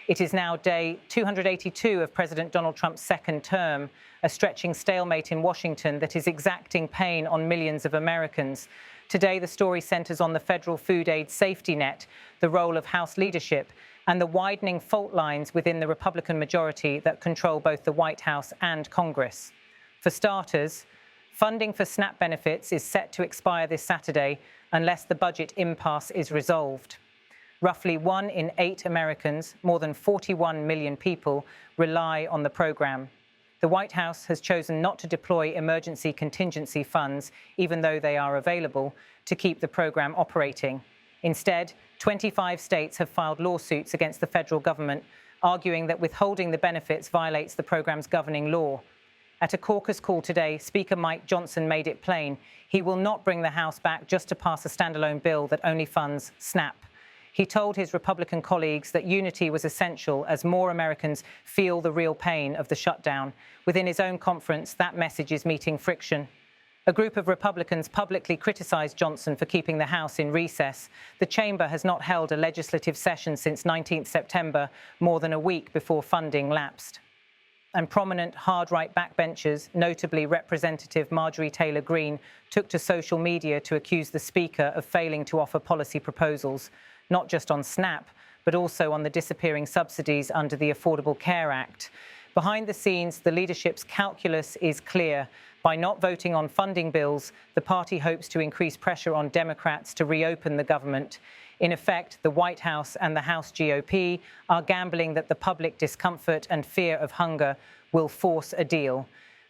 It is now day 282 of President Donald Trump's second term, a stretching stalemate in Washington that is exacting pain on millions of Americans. Today, the story centers on the federal food aid safety net, the role of House leadership, and the widening fault lines within the Republican majority that control both the White House and Congress. For starters, funding for SNAP benefits is set to expire this Saturday unless the budget impasse is resolved. Roughly 1 in 8 Americans, more than 41 million people, rely on the program. The White House has chosen not to deploy emergency contingency funds, even though they are available, to keep the program operating. Instead, 25 states have filed lawsuits against the federal government, arguing that withholding the benefits violates the program's governing law. At a caucus call today, Speaker Mike Johnson made it plain he will not bring the House back just to pass a standalone bill that only funds SNAP. He told his Republican colleagues that unity was essential as more Americans feel the real pain of the shutdown. Within his own conference, that message is meeting friction. A group of Republicans publicly criticized Johnson for keeping the House in recess. The chamber has not held a legislative session since 19 September, more than a week before funding lapsed. And prominent hard-right backbenchers, notably Representative Marjorie Taylor Greene, took to social media to accuse the Speaker of failing to offer policy proposals, not just on SNAP, but also on the disappearing subsidies under the Affordable Care Act. Behind the scenes, the leadership's calculus is clear. By not voting on funding bills, the party hopes to increase pressure on Democrats to reopen the government. In effect, the White House and the House GOP are gambling that the public discomfort and fear of hunger will force a deal.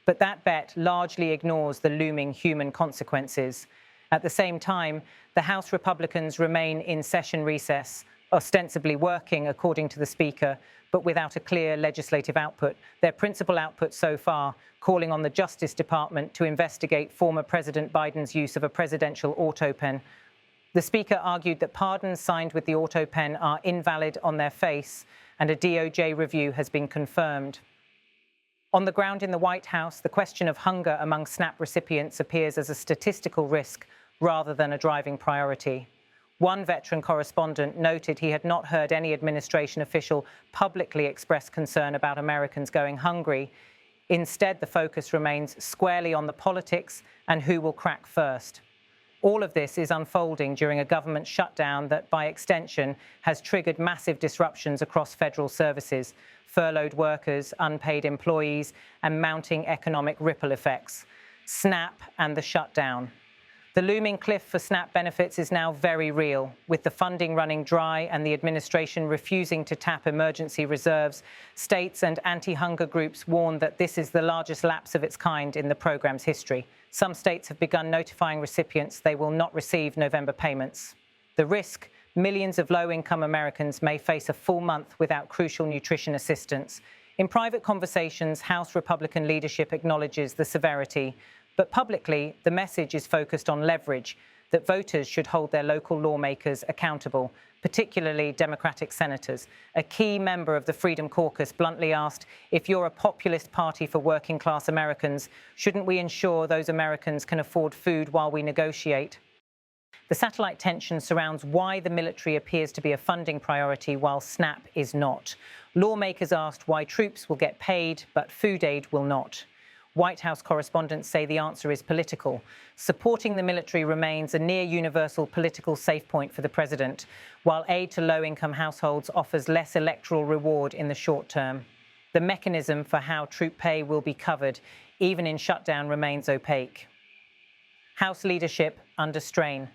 But that bet largely ignores the looming human consequences. At the same time, the House Republicans remain in session recess, ostensibly working, according to the Speaker, but without a clear legislative output. Their principal output so far, calling on the Justice Department to investigate former President Biden's use of a presidential auto pen. The Speaker argued that pardons signed with the auto pen are invalid on their face, and a DOJ review has been confirmed. On the ground in the White House, the question of hunger among SNAP recipients appears as a statistical risk rather than a driving priority. One veteran correspondent noted he had not heard any administration official publicly express concern about Americans going hungry. Instead, the focus remains squarely on the politics and who will crack first. All of this is unfolding during a government shutdown that, by extension, has triggered massive disruptions across federal services, furloughed workers, unpaid employees, and mounting economic ripple effects. SNAP and the shutdown. The looming cliff for SNAP benefits is now very real, with the funding running dry and the administration refusing to tap emergency reserves. States and anti-hunger groups warn that this is the largest lapse of its kind in the program's history. Some states have begun notifying recipients they will not receive November payments. The risk: millions of low-income Americans may face a full month without crucial nutrition assistance. In private conversations, House Republican leadership acknowledges the severity. But publicly, the message is focused on leverage, that voters should hold their local lawmakers accountable, particularly Democratic senators. A key member of the Freedom Caucus bluntly asked, if you're a populist party for working-class Americans, shouldn't we ensure those Americans can afford food while we negotiate? The satellite tension surrounds why the military appears to be a funding priority while SNAP is not. Lawmakers asked why troops will get paid, but food aid will not. White House correspondents say the answer is political. Supporting the military remains a near-universal political safe point for the president, while aid to low-income households offers less electoral reward in the short term. The mechanism for how troop pay will be covered, even in shutdown, remains opaque. House leadership under strain.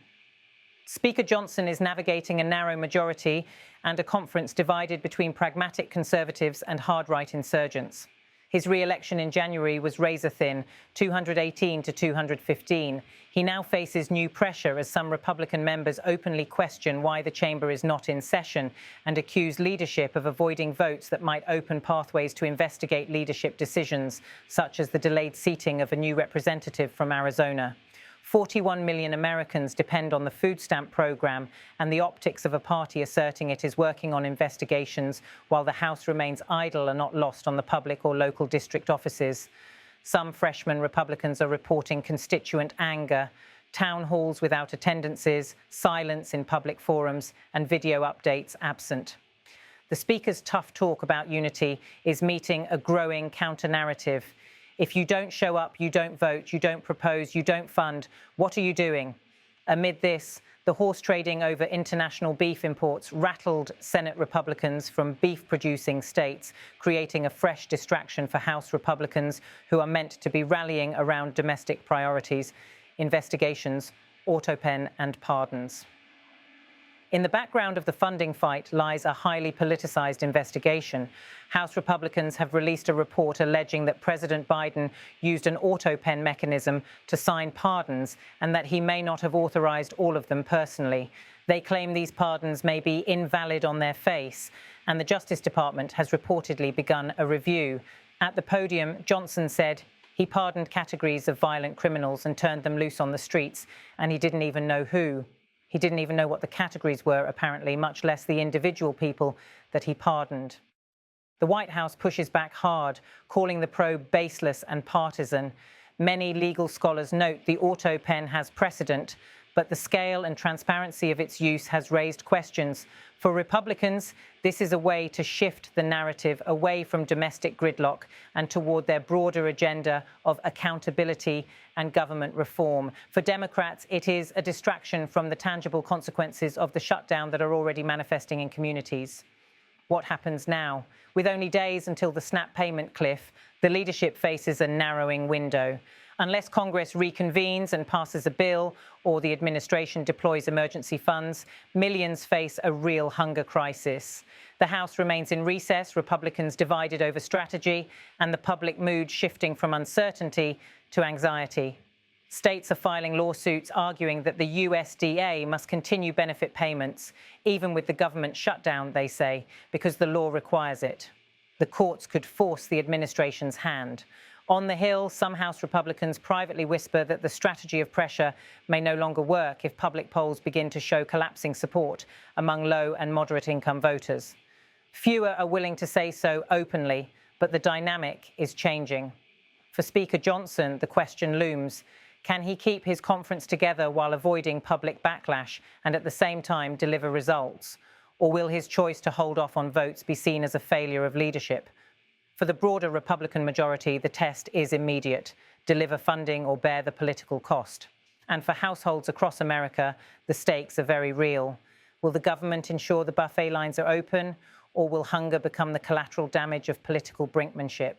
Speaker Johnson is navigating a narrow majority and a conference divided between pragmatic conservatives and hard-right insurgents. His re-election in January was razor-thin, 218 to 215. He now faces new pressure as some Republican members openly question why the chamber is not in session and accuse leadership of avoiding votes that might open pathways to investigate leadership decisions, such as the delayed seating of a new representative from Arizona. 41 million Americans depend on the food stamp program, and the optics of a party asserting it is working on investigations while the House remains idle are not lost on the public or local district offices. Some freshman Republicans are reporting constituent anger, town halls without attendances, silence in public forums, and video updates absent. The Speaker's tough talk about unity is meeting a growing counter-narrative. If you don't show up, you don't vote, you don't propose, you don't fund, what are you doing? Amid this, the horse trading over international beef imports rattled Senate Republicans from beef-producing states, creating a fresh distraction for House Republicans who are meant to be rallying around domestic priorities, investigations, autopen and pardons. In the background of the funding fight lies a highly politicized investigation. House Republicans have released a report alleging that President Biden used an autopen mechanism to sign pardons and that he may not have authorized all of them personally. They claim these pardons may be invalid on their face, and the Justice Department has reportedly begun a review. At the podium, Johnson said he pardoned categories of violent criminals and turned them loose on the streets, and he didn't even know who. He didn't even know what the categories were, apparently, much less the individual people that he pardoned. The White House pushes back hard, calling the probe baseless and partisan. Many legal scholars note the autopen has precedent, but the scale and transparency of its use has raised questions. For Republicans, this is a way to shift the narrative away from domestic gridlock and toward their broader agenda of accountability and government reform. For Democrats, it is a distraction from the tangible consequences of the shutdown that are already manifesting in communities. What happens now? With only days until the SNAP payment cliff, the leadership faces a narrowing window. Unless Congress reconvenes and passes a bill or the administration deploys emergency funds, millions face a real hunger crisis. The House remains in recess, Republicans divided over strategy, and the public mood shifting from uncertainty to anxiety. States are filing lawsuits arguing that the USDA must continue benefit payments, even with the government shutdown, they say, because the law requires it. The courts could force the administration's hand. On the Hill, some House Republicans privately whisper that the strategy of pressure may no longer work if public polls begin to show collapsing support among low and moderate income voters. Fewer are willing to say so openly, but the dynamic is changing. For Speaker Johnson, the question looms: can he keep his conference together while avoiding public backlash and at the same time deliver results? Or will his choice to hold off on votes be seen as a failure of leadership? For the broader Republican majority, the test is immediate: deliver funding or bear the political cost. And for households across America, the stakes are very real. Will the government ensure the buffet lines are open, or will hunger become the collateral damage of political brinkmanship?